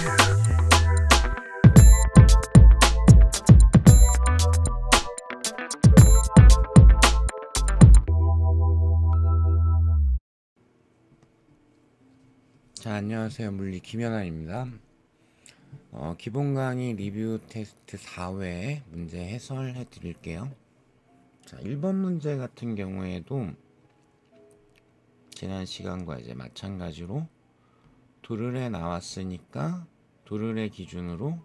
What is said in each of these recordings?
자, 안녕하세요. 물리 김연아입니다. 기본 강의 리뷰 테스트 4회 문제 해설해 드릴게요. 자, 1번 문제 같은 경우에도 지난 시간과 이제 마찬가지로 도르래 나왔으니까 도르래 기준으로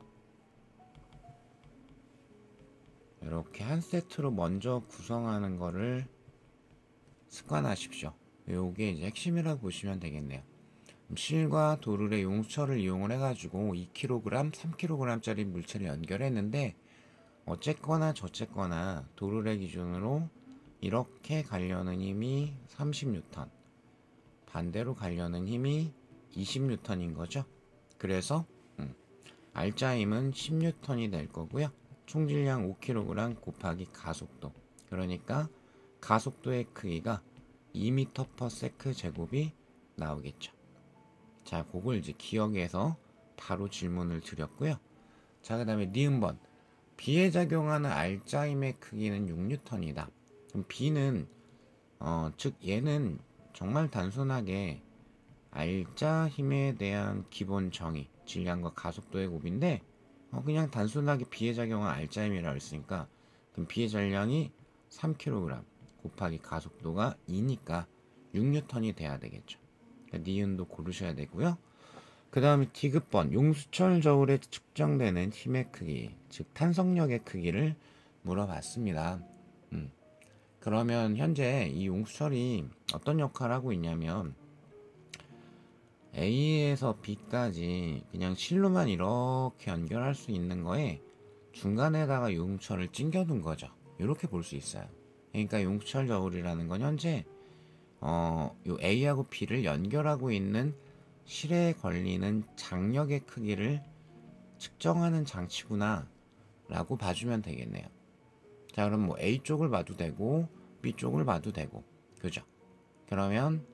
이렇게 한 세트로 먼저 구성하는 거를 습관하십시오. 요게 이제 핵심이라고 보시면 되겠네요. 실과 도르래 용수철을 이용을 해가지고 2kg, 3kg 짜리 물체를 연결했는데 어쨌거나 저쨌거나 도르래 기준으로 이렇게 가려는 힘이 30N, 반대로 가려는 힘이 20N인 거죠. 그래서 알짜 힘은 10N이 될 거고요. 총질량 5kg 곱하기 가속도, 그러니까 가속도의 크기가 2m/s 제곱이 나오겠죠. 자, 그걸 이제 기억해서 바로 질문을 드렸고요. 자, 그 다음에 니은번, B에 작용하는 알짜 힘의 크기는 6N이다. 그럼 B는 즉 얘는 정말 단순하게 알짜 힘에 대한 기본 정의, 질량과 가속도의 곱인데 그냥 단순하게 B에 작용한 알짜 힘이라고 했으니까 그럼 B의 전량이 3kg 곱하기 가속도가 2니까 6N이 돼야 되겠죠. 니은도 고르셔야 되고요. 그 다음에 D급번, 용수철 저울에 측정되는 힘의 크기, 즉 탄성력의 크기를 물어봤습니다. 그러면 현재 이 용수철이 어떤 역할을 하고 있냐면 A에서 B까지 그냥 실로만 이렇게 연결할 수 있는 거에 중간에다가 용수철을 찡겨둔 거죠. 이렇게 볼 수 있어요. 그러니까 용수철 저울이라는 건 현재 요 A하고 B를 연결하고 있는 실에 걸리는 장력의 크기를 측정하는 장치구나 라고 봐주면 되겠네요. 자, 그럼 뭐 A 쪽을 봐도 되고 B 쪽을 봐도 되고, 그죠? 그러면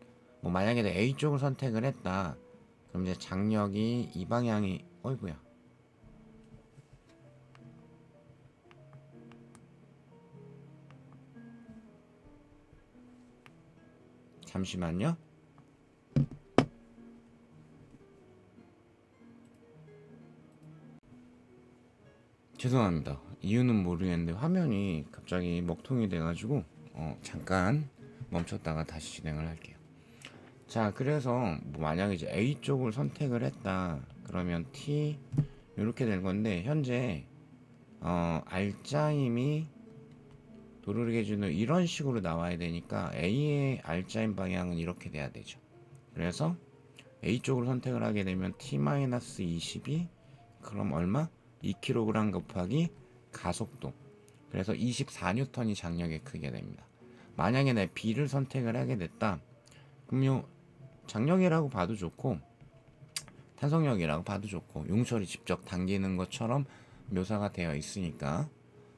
뭐 만약에 내가 A 쪽을 선택을 했다, 그럼 이제 장력이 이 방향이, 어이구야, 잠시만요. 죄송합니다. 이유는 모르겠는데 화면이 갑자기 먹통이 돼가지고 잠깐 멈췄다가 다시 진행을 할게요. 자, 그래서 뭐 만약에 이제 A 쪽을 선택을 했다, 그러면 T 이렇게 될 건데 현재 알짜 힘이 도르래 기준으로 이런 식으로 나와야 되니까 A의 알짜 힘 방향은 이렇게 돼야 되죠. 그래서 A 쪽으로 선택을 하게 되면 T-20이 그럼 얼마? 2kg 곱하기 가속도, 그래서 24N이 장력의 크기가 됩니다. 만약에 내 B를 선택을 하게 됐다, 그럼 장력이라고 봐도 좋고 탄성력이라고 봐도 좋고 용철이 직접 당기는 것처럼 묘사가 되어 있으니까,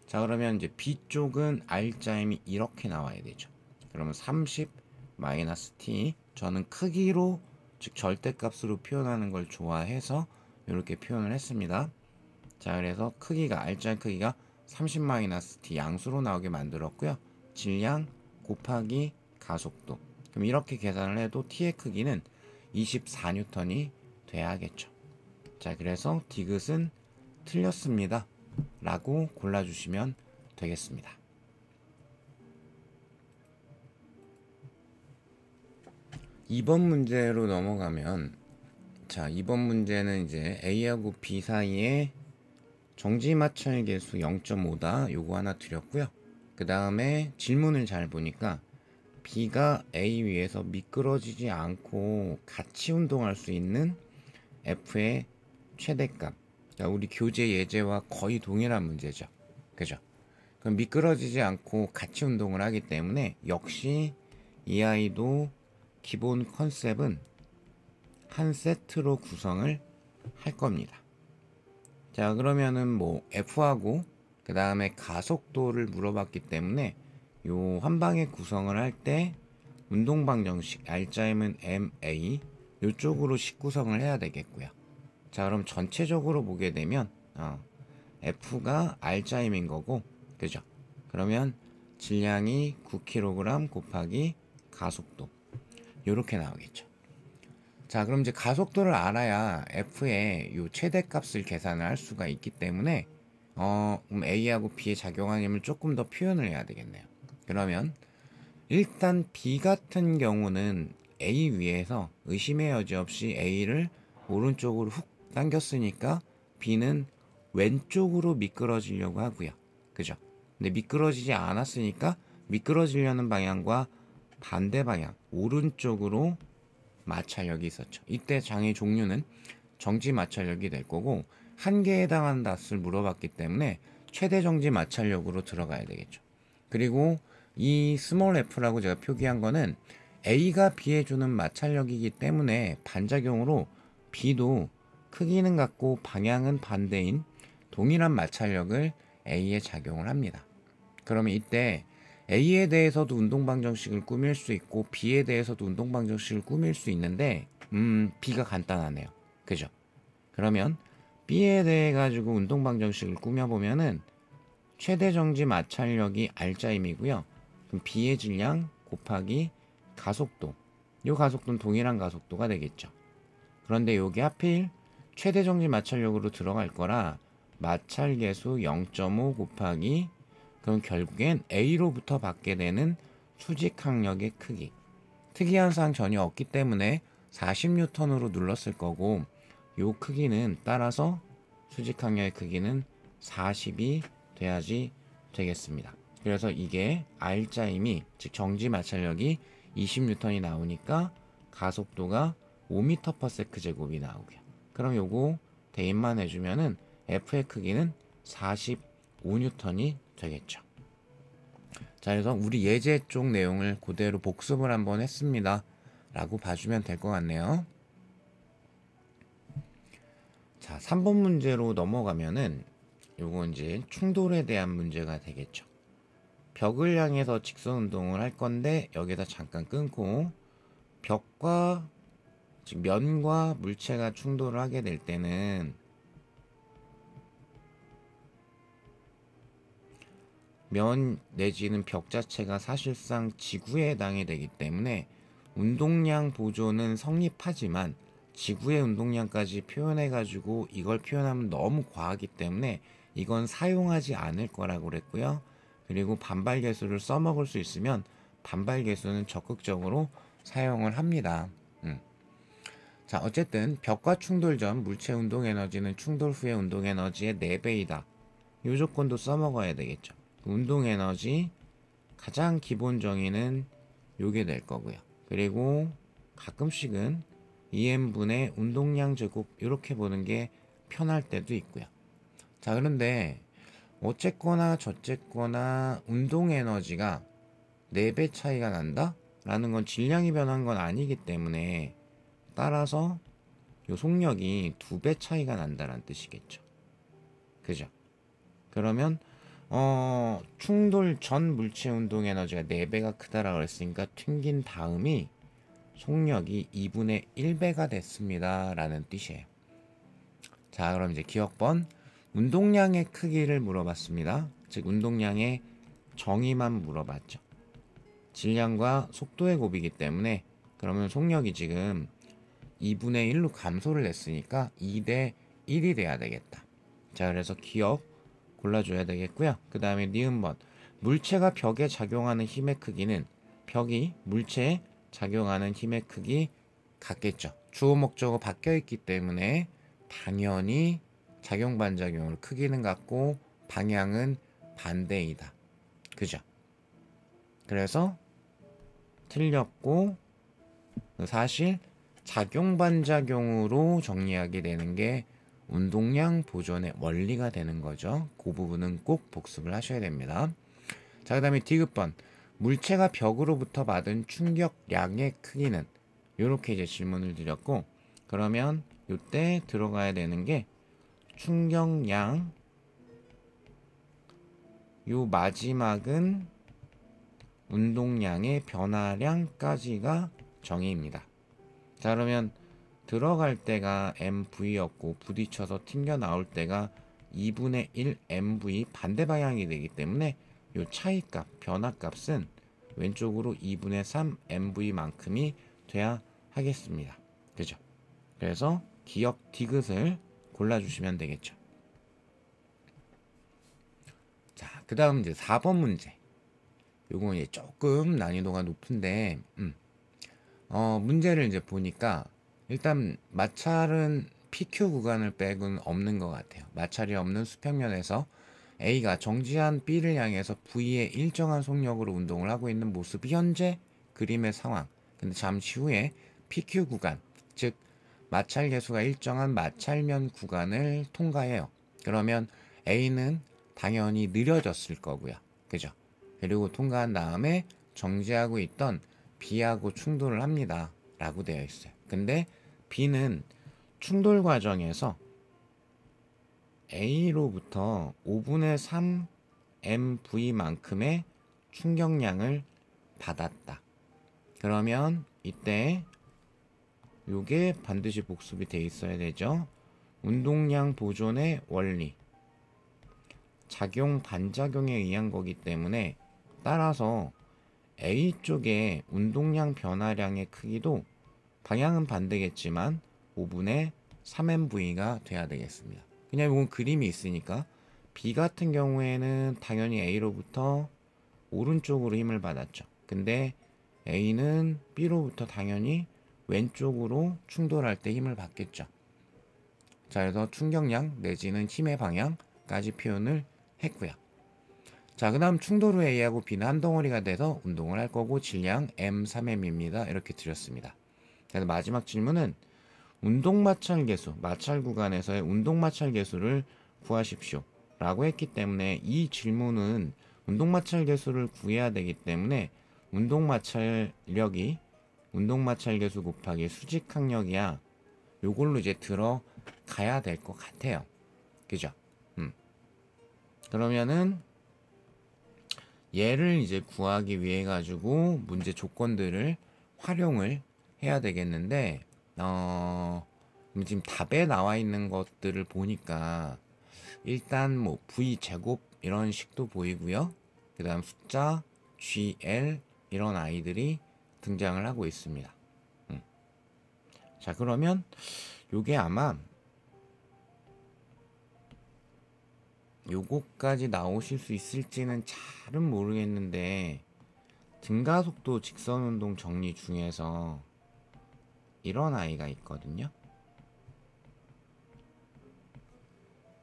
자, 그러면 이제 B 쪽은 알짜 힘이 이렇게 나와야 되죠. 그러면 30-T, 저는 크기로, 즉 절대값으로 표현하는 걸 좋아해서 이렇게 표현을 했습니다. 자, 그래서 크기가, 알짜 크기가 30-T 양수로 나오게 만들었고요. 질량 곱하기 가속도, 그럼 이렇게 계산을 해도 T의 크기는 24N이 돼야겠죠. 자, 그래서 디귿은 틀렸습니다 라고 골라주시면 되겠습니다. 2번 문제로 넘어가면, 자, 2번 문제는 이제 A하고 B 사이에 정지 마찰 계수 0.5다 요거 하나 드렸고요. 그 다음에 질문을 잘 보니까 B가 A 위에서 미끄러지지 않고 같이 운동할 수 있는 F의 최대값, 그러니까 우리 교재 예제와 거의 동일한 문제죠. 그죠? 그럼 미끄러지지 않고 같이 운동을 하기 때문에 역시 이 아이도 기본 컨셉은 한 세트로 구성을 할 겁니다. 자, 그러면은 뭐 F하고 그 다음에 가속도를 물어봤기 때문에 요 한 방에 구성을 할 때 운동방 정식 알짜임은 MA 요쪽으로 식 구성을 해야 되겠고요. 자, 그럼 전체적으로 보게 되면 F가 R자임인 거고, 그죠? 그러면 질량이 9kg 곱하기 가속도, 요렇게 나오겠죠. 자, 그럼 이제 가속도를 알아야 F의 요 최대값을 계산을 할 수가 있기 때문에 그럼 A하고 B에 작용하는 힘을 조금 더 표현을 해야 되겠네요. 그러면 일단 B 같은 경우는 A 위에서 의심의 여지 없이 A를 오른쪽으로 훅 당겼으니까 B는 왼쪽으로 미끄러지려고 하고요. 그죠? 근데 미끄러지지 않았으니까 미끄러지려는 방향과 반대 방향, 오른쪽으로 마찰력이 있었죠. 이때 장의 종류는 정지 마찰력이 될 거고, 한 개에 해당하는 닷을 물어봤기 때문에 최대 정지 마찰력으로 들어가야 되겠죠. 그리고 이 스몰 f라고 제가 표기한 거는 A가 B에 주는 마찰력이기 때문에 반작용으로 B도 크기는 같고 방향은 반대인 동일한 마찰력을 A에 작용을 합니다. 그러면 이때 A에 대해서도 운동방정식을 꾸밀 수 있고 B에 대해서도 운동방정식을 꾸밀 수 있는데 B가 간단하네요. 그죠? 그러면 B에 대해 가지고 운동방정식을 꾸며보면은 최대 정지 마찰력이 R자임이고요. 그럼 B의 질량 곱하기 가속도, 이 가속도는 동일한 가속도가 되겠죠. 그런데 여기 하필 최대 정지 마찰력으로 들어갈 거라 마찰계수 0.5 곱하기, 그럼 결국엔 A로부터 받게 되는 수직 항력의 크기, 특이한 사항 전혀 없기 때문에 40N으로 눌렀을 거고, 요 크기는 따라서 수직 항력의 크기는 40이 돼야지 되겠습니다. 그래서 이게 R자임이, 즉 정지 마찰력이 20N이 나오니까 가속도가 5m/s 제곱이 나오고요. 그럼 요거 대입만 해주면은 F의 크기는 45N이 되겠죠. 자, 그래서 우리 예제 쪽 내용을 그대로 복습을 한번 했습니다 라고 봐주면 될 것 같네요. 자, 3번 문제로 넘어가면은 요거 이제 충돌에 대한 문제가 되겠죠. 벽을 향해서 직선 운동을 할 건데 여기다 잠깐 끊고, 벽과 즉 면과 물체가 충돌을 하게 될 때는 면 내지는 벽 자체가 사실상 지구에 해당이 되기 때문에 운동량 보조는 성립하지만 지구의 운동량까지 표현해가지고 이걸 표현하면 너무 과하기 때문에 이건 사용하지 않을 거라고 그랬고요. 그리고 반발 계수를 써먹을 수 있으면 반발 계수는 적극적으로 사용을 합니다. 자, 어쨌든 벽과 충돌 전 물체 운동 에너지는 충돌 후의 운동 에너지의 4배이다. 이 조건도 써먹어야 되겠죠. 운동 에너지 가장 기본 정의는 요게 될 거고요. 그리고 가끔씩은 EM분의 운동량 제곱 이렇게 보는 게 편할 때도 있고요. 자, 그런데 어쨌거나 저쨌거나 운동 에너지가 4배 차이가 난다? 라는 건 질량이 변한 건 아니기 때문에 따라서 요 속력이 2배 차이가 난다는 뜻이겠죠. 그죠? 그러면 충돌 전 물체 운동 에너지가 4배가 크다라고 그랬으니까 튕긴 다음이 속력이 2분의 1배가 됐습니다 라는 뜻이에요. 자, 그럼 이제 기억번, 운동량의 크기를 물어봤습니다. 즉 운동량의 정의만 물어봤죠. 질량과 속도의 곱이기 때문에 그러면 속력이 지금 2분의 1로 감소를 했으니까 2대 1이 돼야 되겠다. 자, 그래서 기억 골라줘야 되겠고요. 그 다음에 니은번, 물체가 벽에 작용하는 힘의 크기는 벽이 물체에 작용하는 힘의 크기 같겠죠. 주어 목적어 바뀌어 있기 때문에 당연히 작용 반작용으로 크기는 같고 방향은 반대이다. 그죠? 그래서 틀렸고, 사실 작용 반작용으로 정리하게 되는 게 운동량 보존의 원리가 되는 거죠. 그 부분은 꼭 복습을 하셔야 됩니다. 자, 그 다음에 디귿번, 물체가 벽으로부터 받은 충격량의 크기는, 이렇게 이제 질문을 드렸고, 그러면 이때 들어가야 되는 게 충격량, 요 마지막은 운동량의 변화량까지가 정의입니다. 자, 그러면 들어갈 때가 mv였고 부딪혀서 튕겨 나올 때가 2분의 1 mv 반대 방향이 되기 때문에 이 차이값, 변화값은 왼쪽으로 2분의 3 mv만큼이 돼야 하겠습니다. 그죠? 그래서 기억 디귿을 골라주시면 되겠죠. 자, 그 다음 이제 4번 문제. 요건 이제 조금 난이도가 높은데, 문제를 이제 보니까 일단 마찰은 PQ 구간을 빼고는 없는 것 같아요. 마찰이 없는 수평면에서 A가 정지한 B를 향해서 V의 일정한 속력으로 운동을 하고 있는 모습이 현재 그림의 상황. 근데 잠시 후에 PQ 구간, 즉 마찰 계수가 일정한 마찰면 구간을 통과해요. 그러면 A는 당연히 느려졌을 거고요. 그죠? 그리고 통과한 다음에 정지하고 있던 B하고 충돌을 합니다. 라고 되어 있어요. 근데 B는 충돌 과정에서 A로부터 5분의 3 mv만큼의 충격량을 받았다. 그러면 이때 요게 반드시 복습이 돼 있어야 되죠. 운동량 보존의 원리. 작용 반작용에 의한 거기 때문에 따라서 A 쪽의 운동량 변화량의 크기도 방향은 반대겠지만 5분의 3mv가 돼야 되겠습니다. 그냥 이건 그림이 있으니까 B 같은 경우에는 당연히 A로부터 오른쪽으로 힘을 받았죠. 근데 A는 B로부터 당연히 왼쪽으로 충돌할 때 힘을 받겠죠. 자, 그래서 충격량 내지는 힘의 방향까지 표현을 했고요. 자, 그 다음 충돌 후 A하고 B는 한 덩어리가 돼서 운동을 할 거고 질량 M3M입니다. 이렇게 드렸습니다. 그래서 마지막 질문은 운동 마찰 계수, 마찰 구간에서의 운동 마찰 계수를 구하십시오. 라고 했기 때문에 이 질문은 운동 마찰 계수를 구해야 되기 때문에 운동 마찰력이 운동 마찰 계수 곱하기 수직 항력이야. 요걸로 이제 들어가야 될 것 같아요. 그죠? 그러면은 얘를 이제 구하기 위해 가지고 문제 조건들을 활용을 해야 되겠는데 지금 답에 나와 있는 것들을 보니까 일단 뭐 v 제곱 이런 식도 보이고요. 그 다음 숫자 gl 이런 아이들이 등장을 하고 있습니다. 자, 그러면 요게 아마 요거까지 나오실 수 있을지는 잘은 모르겠는데 등가속도 직선운동 정리 중에서 이런 아이가 있거든요.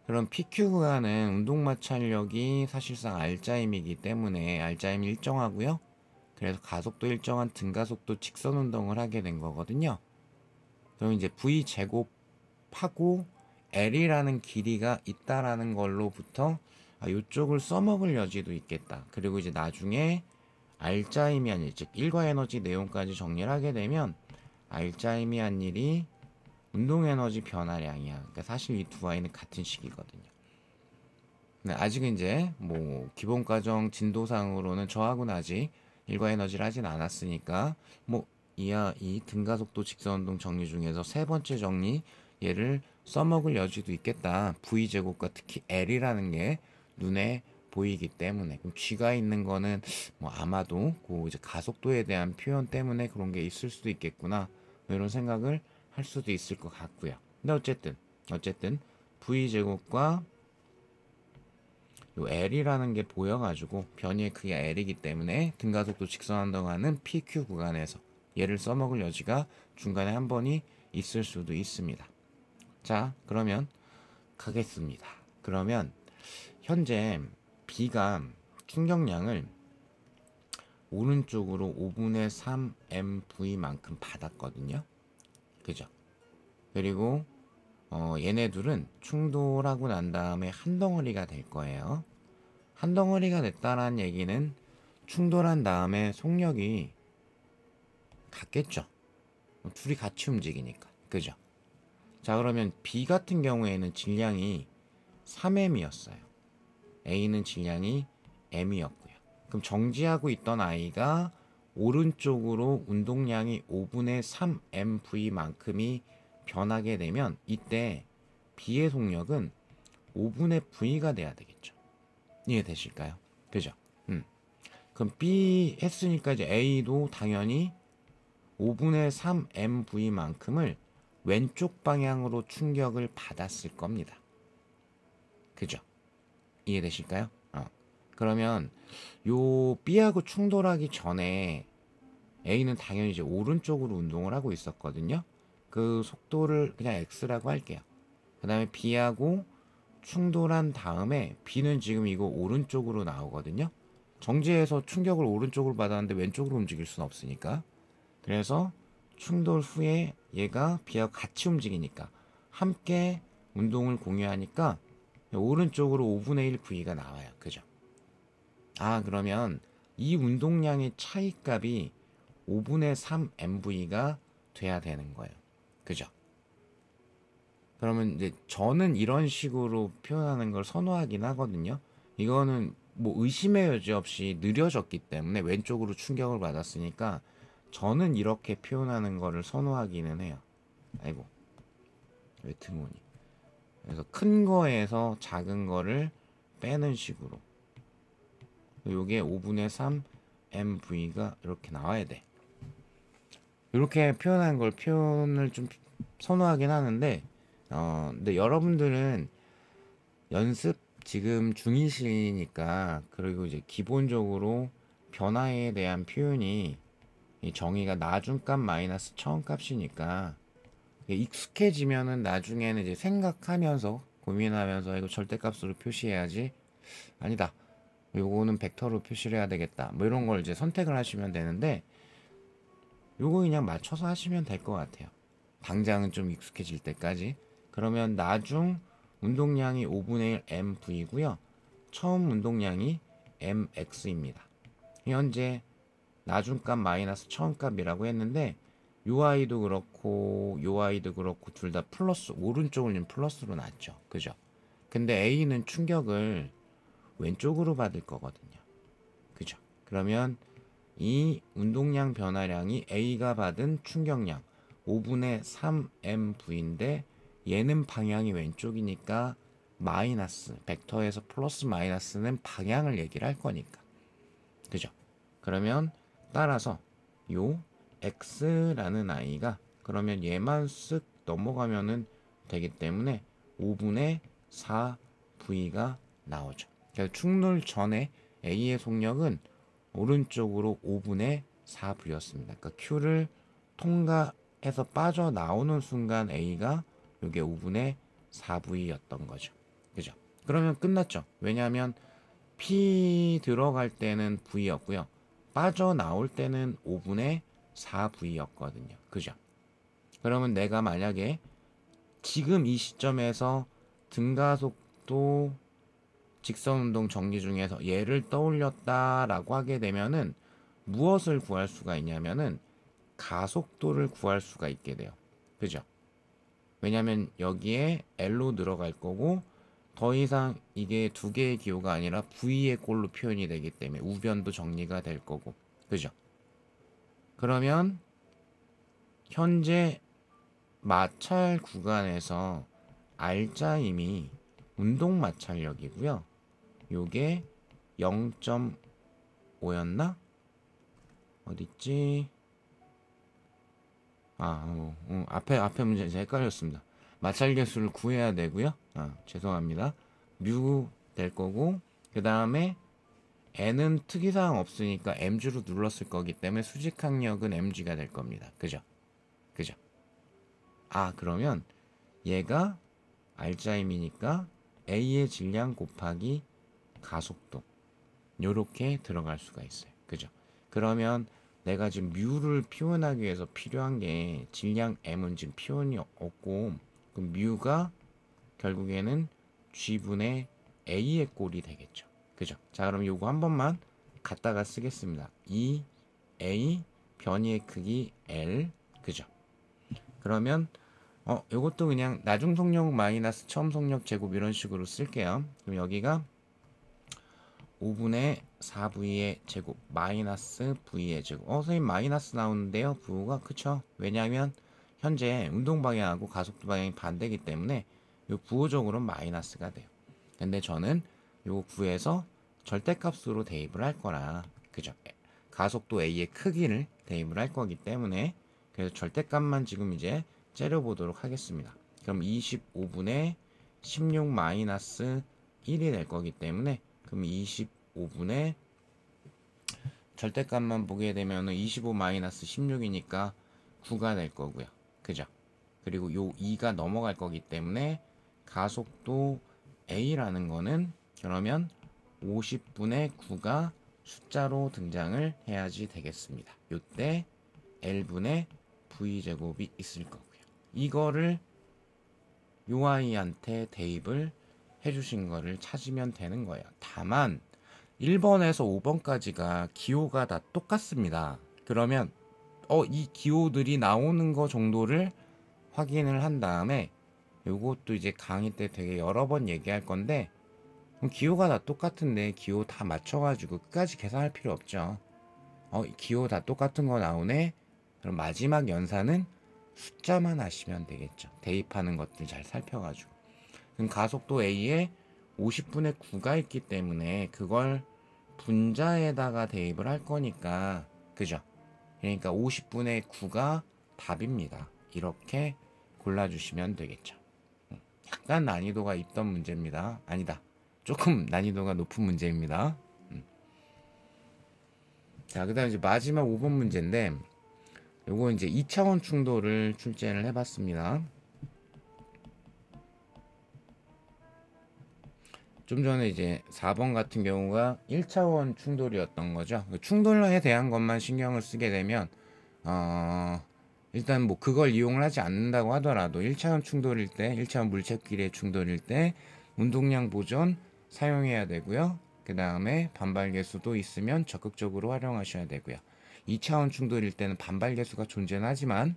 그럼 PQ 구간은 운동 마찰력이 사실상 R자임이기 때문에 R자임이 일정하고요. 그래서 가속도 일정한 등가속도 직선운동을 하게 된 거거든요. 그럼 이제 V 제곱하고 L이라는 길이가 있다라는 걸로부터 이쪽을 써먹을 여지도 있겠다. 그리고 이제 나중에 R자임이 한 일, 즉 일과 에너지 내용까지 정리를 하게 되면 R자임이 한 일이 운동 에너지 변화량이야. 그러니까 사실 이 두 아이는 같은 식이거든요. 근데 아직은 이제 뭐 기본 과정 진도상으로는 저하고는 아직 일과 에너지를 하진 않았으니까 뭐 이 등가속도 직선운동 정리 중에서 세 번째 정리 얘를 써먹을 여지도 있겠다. V제곱과 특히 L이라는 게 눈에 보이기 때문에 그럼 G가 있는 거는 뭐 아마도 그 이제 가속도에 대한 표현 때문에 그런 게 있을 수도 있겠구나 이런 생각을 할 수도 있을 것 같고요. 근데 어쨌든 V제곱과 요 L이라는 게 보여가지고 변이의 크기가 L이기 때문에 등가속도 직선운동하는 PQ 구간에서 얘를 써먹을 여지가 중간에 한 번이 있을 수도 있습니다. 자, 그러면 가겠습니다. 그러면 현재 B가 충격량을 오른쪽으로 5분의 3 mv만큼 받았거든요. 그죠? 그리고 얘네 둘은 충돌하고 난 다음에 한 덩어리가 될 거예요. 한 덩어리가 됐다는 얘기는 충돌한 다음에 속력이 같겠죠. 둘이 같이 움직이니까. 그죠? 자, 그러면 B 같은 경우에는 질량이 3m이었어요. A는 질량이 m이었고요. 그럼 정지하고 있던 아이가 오른쪽으로 운동량이 5분의 3 mv만큼이 변하게 되면 이때 B의 속력은 5분의 V가 돼야 되겠죠. 이해되실까요? 그죠? 그럼 B 했으니까 이제 A도 당연히 5분의 3 MV만큼을 왼쪽 방향으로 충격을 받았을 겁니다. 그죠? 이해되실까요? 그러면 요 B하고 충돌하기 전에 A는 당연히 이제 오른쪽으로 운동을 하고 있었거든요. 그 속도를 그냥 X라고 할게요. 그 다음에 B하고 충돌한 다음에 B는 지금 이거 오른쪽으로 나오거든요. 정지해서 충격을 오른쪽으로 받았는데 왼쪽으로 움직일 수는 없으니까. 그래서 충돌 후에 얘가 B하고 같이 움직이니까 함께 운동을 공유하니까 오른쪽으로 5분의 1 V가 나와요. 그죠? 그러면 이 운동량의 차이값이 5분의 3 MV가 돼야 되는 거예요. 그죠? 그러면 이제 저는 이런 식으로 표현하는 걸 선호하긴 하거든요. 이거는 뭐 의심의 여지 없이 느려졌기 때문에 왼쪽으로 충격을 받았으니까 저는 이렇게 표현하는 거를 선호하기는 해요. 아이고, 왜 등호니? 그래서 큰 거에서 작은 거를 빼는 식으로. 요게 5분의 3 MV가 이렇게 나와야 돼. 이렇게 표현한 걸 표현을 좀 선호하긴 하는데, 근데 여러분들은 연습 지금 중이시니까, 그리고 이제 기본적으로 변화에 대한 표현이 이 정의가 나중값 마이너스 처음값이니까 익숙해지면은 나중에는 이제 생각하면서 고민하면서 이거 절대값으로 표시해야지, 아니다, 요거는 벡터로 표시를 해야 되겠다, 뭐 이런 걸 이제 선택을 하시면 되는데 요거 그냥 맞춰서 하시면 될 것 같아요. 당장은 좀 익숙해질 때까지. 그러면 나중 운동량이 5분의 1 MV고요. 처음 운동량이 MX입니다. 현재 나중값 마이너스 처음값이라고 했는데 요 아이도 그렇고 요 아이도 그렇고 둘 다 플러스, 오른쪽은 플러스로 놨죠. 그죠? 근데 A는 충격을 왼쪽으로 받을 거거든요. 그죠? 그러면 이 운동량 변화량이 A가 받은 충격량 5분의 3 MV인데 얘는 방향이 왼쪽이니까 마이너스, 벡터에서 플러스 마이너스는 방향을 얘기를 할 거니까. 그죠? 그러면 따라서 요 X라는 아이가 그러면 얘만 쓱 넘어가면은 되기 때문에 5분의 4 V가 나오죠. 그래서 충돌 전에 A의 속력은 오른쪽으로 5분의 4V였습니다. 그러니까 Q를 통과해서 빠져나오는 순간 A가 이게 5분의 4V였던 거죠. 그죠? 그러면 끝났죠. 왜냐하면 P 들어갈 때는 V였고요. 빠져나올 때는 5분의 4V였거든요. 그죠? 그러면 내가 만약에 지금 이 시점에서 등가속도 직선운동 정리 중에서 얘를 떠올렸다라고 하게 되면은 무엇을 구할 수가 있냐면은 가속도를 구할 수가 있게 돼요. 그죠? 왜냐면 여기에 L로 들어갈 거고 더 이상 이게 두 개의 기호가 아니라 V의 꼴로 표현이 되기 때문에 우변도 정리가 될 거고. 그죠? 그러면 현재 마찰 구간에서 R자임이 운동 마찰력이고요. 요게 0.5였나? 어딨지? 앞에 문제 제가 헷갈렸습니다. 마찰 개수를 구해야 되고요. 죄송합니다. 뮤 될 거고, 그 다음에 n은 특이사항 없으니까 mg로 눌렀을 거기 때문에 수직항력은 mg가 될 겁니다. 그죠? 그죠? 그러면 얘가 R자임이니까 A의 질량 곱하기 가속도, 요렇게 들어갈 수가 있어요. 그죠? 그러면 내가 지금 뮤를 표현하기 위해서 필요한 게 질량 m은 지금 표현이 없고, 그럼 뮤가 결국에는 g분의 a의 꼴이 되겠죠. 그죠? 자, 그럼 요거 한 번만 갖다가 쓰겠습니다. 2a 변이의 크기 l. 그죠? 그러면 요것도 그냥 나중 속력 마이너스 처음 속력 제곱 이런 식으로 쓸게요. 그럼 여기가 5분의 4V의 제곱 마이너스 V의 제곱. 선생님 마이너스 나오는데요. 부호가. 그쵸? 왜냐하면 현재 운동 방향하고 가속도 방향이 반대이기 때문에 요 부호적으로는 마이너스가 돼요. 근데 저는 요 구에서 절대값으로 대입을 할 거라, 그죠? 가속도 A의 크기를 대입을 할 거기 때문에, 그래서 절대값만 지금 이제 째려보도록 하겠습니다. 그럼 25분의 16 마이너스 1이 될 거기 때문에, 그럼 25분의 절대값만 보게 되면 25 마이너스 16이니까 9가 될 거고요. 그죠? 그리고 요 2가 넘어갈 거기 때문에 가속도 A라는 거는 그러면 50분의 9가 숫자로 등장을 해야지 되겠습니다. 요때 L분의 V제곱이 있을 거고요. 이거를 요 아이한테 대입을 해주신 거를 찾으면 되는 거예요. 다만 1번에서 5번까지가 기호가 다 똑같습니다. 그러면 이 기호들이 나오는 거 정도를 확인을 한 다음에, 요것도 이제 강의 때 되게 여러 번 얘기할 건데, 그럼 기호가 다 똑같은데 기호 다 맞춰가지고 끝까지 계산할 필요 없죠. 기호 다 똑같은 거 나오네. 그럼 마지막 연산은 숫자만 하시면 되겠죠. 대입하는 것들 잘 살펴가지고. 그럼 가속도 A에 50분의 9가 있기 때문에 그걸 분자에다가 대입을 할 거니까, 그죠? 그러니까 50분의 9가 답입니다. 이렇게 골라주시면 되겠죠. 약간 난이도가 있던 문제입니다. 아니다, 조금 난이도가 높은 문제입니다. 자, 그 다음 이제 마지막 5번 문제인데, 요거 이제 2차원 충돌을 출제를 해봤습니다. 좀 전에 이제 4번 같은 경우가 1차원 충돌이었던 거죠. 충돌에 대한 것만 신경을 쓰게 되면, 일단 뭐 그걸 이용을 하지 않는다고 하더라도 1차원 충돌일 때, 1차원 물체끼리의 충돌일 때 운동량 보존 사용해야 되고요. 그 다음에 반발계수도 있으면 적극적으로 활용하셔야 되고요. 2차원 충돌일 때는 반발계수가 존재는 하지만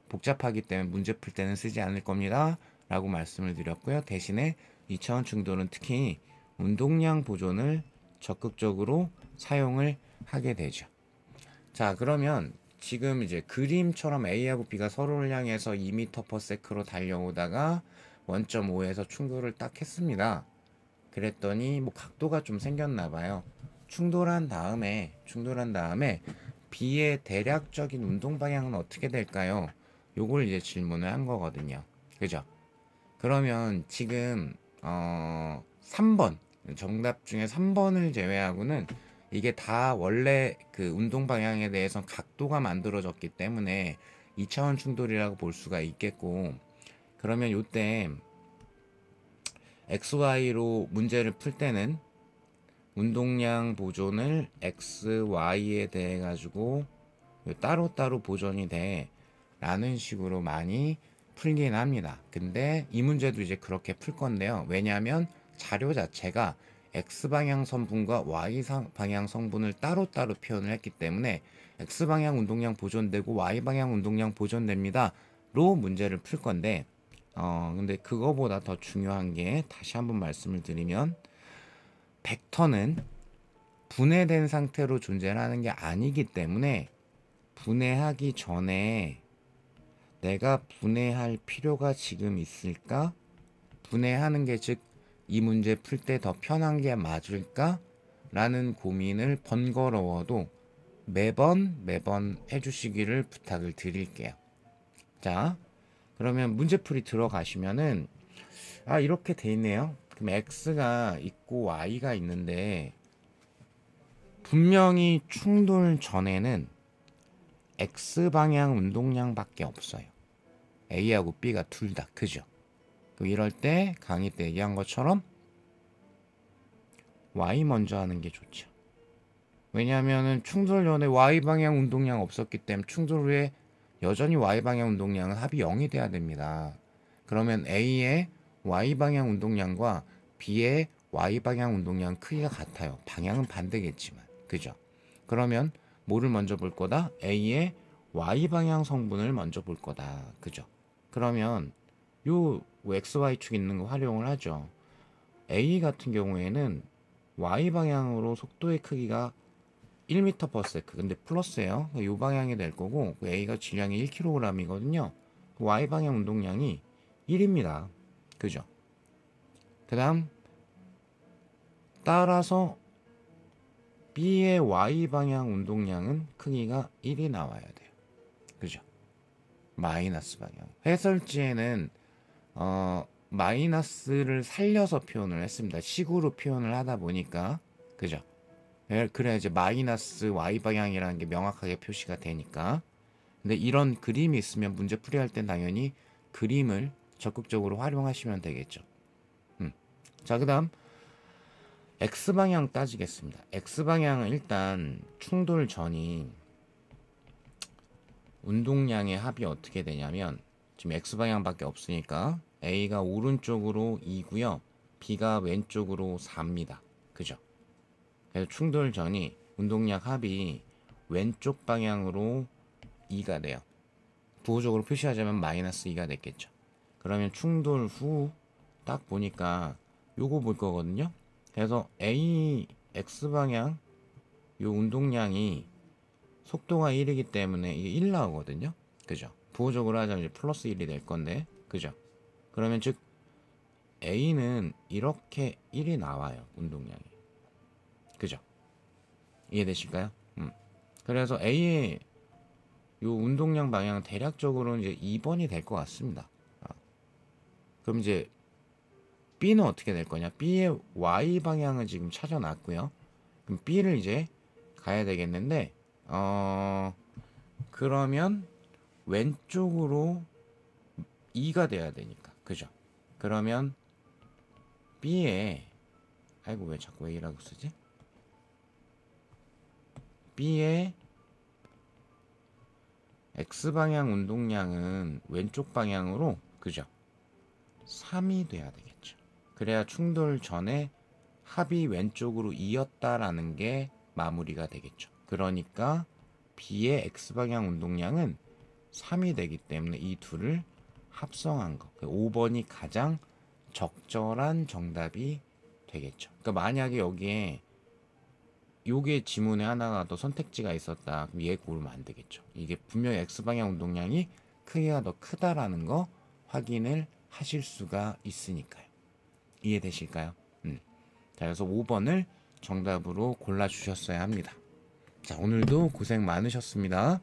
복잡하기 때문에 문제 풀 때는 쓰지 않을 겁니다 라고 말씀을 드렸고요. 대신에 2차원 충돌은 특히 운동량 보존을 적극적으로 사용을 하게 되죠. 자, 그러면 지금 이제 그림처럼 A하고 B가 서로를 향해서 2m/s로 달려오다가 원점 O에서 충돌을 딱 했습니다. 그랬더니 뭐 각도가 좀 생겼나 봐요. 충돌한 다음에 B의 대략적인 운동 방향은 어떻게 될까요? 요걸 이제 질문을 한 거거든요. 그죠? 그러면 지금 3번 정답 중에 3번을 제외하고는 이게 다 원래 그 운동 방향에 대해서 각도가 만들어졌기 때문에 2차원 충돌이라고 볼 수가 있겠고, 그러면 요때 XY로 문제를 풀 때는 운동량 보존을 XY에 대해 가지고 따로따로 보존이 돼 라는 식으로 많이 풀긴 합니다. 근데 이 문제도 이제 그렇게 풀 건데요. 왜냐하면 자료 자체가 X방향 성분과 Y방향 성분을 따로따로 표현을 했기 때문에 X방향 운동량 보존되고 Y방향 운동량 보존됩니다 로 문제를 풀 건데, 근데 그거보다 더 중요한 게, 다시 한번 말씀을 드리면, 벡터는 분해된 상태로 존재하는 게 아니기 때문에 분해하기 전에 내가 분해할 필요가 지금 있을까? 분해하는 게 즉 이 문제 풀 때 더 편한 게 맞을까? 라는 고민을 번거로워도 매번 해주시기를 부탁을 드릴게요. 자, 그러면 문제풀이 들어가시면은 이렇게 돼 있네요. 그럼 X가 있고 Y가 있는데, 분명히 충돌 전에는 X방향 운동량밖에 없어요. A하고 B가 둘 다, 그죠? 이럴 때 강의 때 얘기한 것처럼 Y 먼저 하는 게 좋죠. 왜냐하면 충돌 전에 Y방향 운동량 없었기 때문에 충돌 후에 여전히 Y방향 운동량은 합이 0이 돼야 됩니다. 그러면 A의 Y방향 운동량과 B의 Y방향 운동량 크기가 같아요. 방향은 반대겠지만, 그죠? 그러면 뭐를 먼저 볼 거다? A의 Y방향 성분을 먼저 볼 거다, 그죠? 그러면 요 XY축 있는 거 활용을 하죠. A 같은 경우에는 Y방향으로 속도의 크기가 1m/s, 근데 플러스예요. 이 방향이 될 거고, A가 질량이 1kg이거든요. Y방향 운동량이 1입니다. 그죠? 그 다음 따라서 B의 Y방향 운동량은 크기가 1이 나와야 돼요. 그죠? 마이너스 방향. 해설지에는 마이너스를 살려서 표현을 했습니다. 식으로 표현을 하다 보니까. 그죠? 그래야 이제 마이너스 Y방향이라는 게 명확하게 표시가 되니까. 근데 이런 그림이 있으면 문제 풀이할 땐 당연히 그림을 적극적으로 활용하시면 되겠죠. 자, 그 다음 X방향 따지겠습니다. X방향은 일단 충돌 전이 운동량의 합이 어떻게 되냐면 지금 X방향밖에 없으니까 A가 오른쪽으로 2고요. B가 왼쪽으로 4입니다. 그죠? 그래서 충돌 전이 운동량 합이 왼쪽 방향으로 2가 돼요. 부호적으로 표시하자면 마이너스 2가 됐겠죠. 그러면 충돌 후 딱 보니까 요거 볼 거거든요. 그래서 A X방향 요 운동량이 속도가 1이기 때문에 이게 1 나오거든요. 그죠? 부호적으로 하자면 이제 플러스 1이 될 건데. 그죠? 그러면 즉 A는 이렇게 1이 나와요. 운동량이. 그죠? 이해되실까요? 그래서 A의 요 운동량 방향은 대략적으로는 이제 2번이 될 것 같습니다. 그럼 이제 B는 어떻게 될 거냐? B의 Y 방향을 지금 찾아놨고요. 그럼 B를 이제 가야 되겠는데, 그러면 왼쪽으로 2가 돼야 되니까. 그죠? 그러면 B의, 아이고, 왜 자꾸 A라고 쓰지? B의 X방향 운동량은 왼쪽 방향으로, 그죠? 3이 돼야 되겠죠. 그래야 충돌 전에 합이 왼쪽으로 2였다라는 게 마무리가 되겠죠. 그러니까 B의 X방향 운동량은 3이 되기 때문에 이 둘을 합성한 거. 5번이 가장 적절한 정답이 되겠죠. 그러니까 만약에 여기에 요게 지문에 하나가 더 선택지가 있었다. 그럼 얘 고르면 안 되겠죠. 이게 분명히 X방향 운동량이 크기가 더 크다라는 거 확인을 하실 수가 있으니까요. 이해되실까요? 자, 그래서 5번을 정답으로 골라주셨어야 합니다. 자, 오늘도 고생 많으셨습니다.